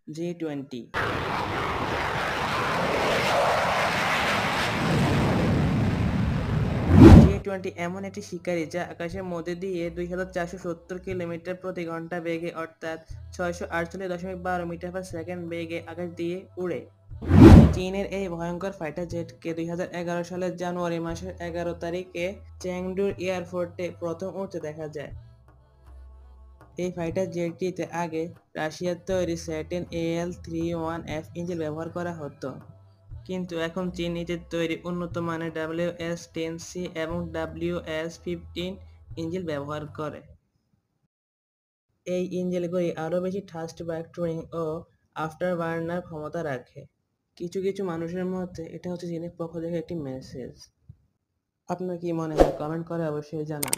G20। G20 এমন একটি শিকারী যা আকাশের মধ্যে দিয়ে 2470 কিলোমিটার প্রতি ঘন্টা বেগে অর্থাৎ 648.12 মিটার পার সেকেন্ড বেগে আকাশ দিয়ে উড়ে। চীনের এই ভয়ঙ্কর ফাইটার জেটকে 2011 সালের জানুয়ারি মাসের 11 তারিখে চেংডুর এয়ারপোর্টে প্রথম উড়তে দেখা যায়। এই ফাইটার জেটটিতে আগে রাশিয়ার তৈরি স্যাটিন AL-31F ইঞ্জিন ব্যবহার করা হতো, কিন্তু এখন চীন নিজের তৈরি উন্নত মানের WS-10C এবং WS-15 ইঞ্জিন ব্যবহার করে। এই ইঞ্জিনগুলি আরও বেশি থার্স্টবার্গ টুইং ও আফটারবার্নার ক্ষমতা রাখে। কিছু কিছু মানুষের মতে এটা হচ্ছে চীনের পক্ষ থেকে একটি মেসেজ। আপনার কি মনে হয় কমেন্ট করে অবশ্যই জানান।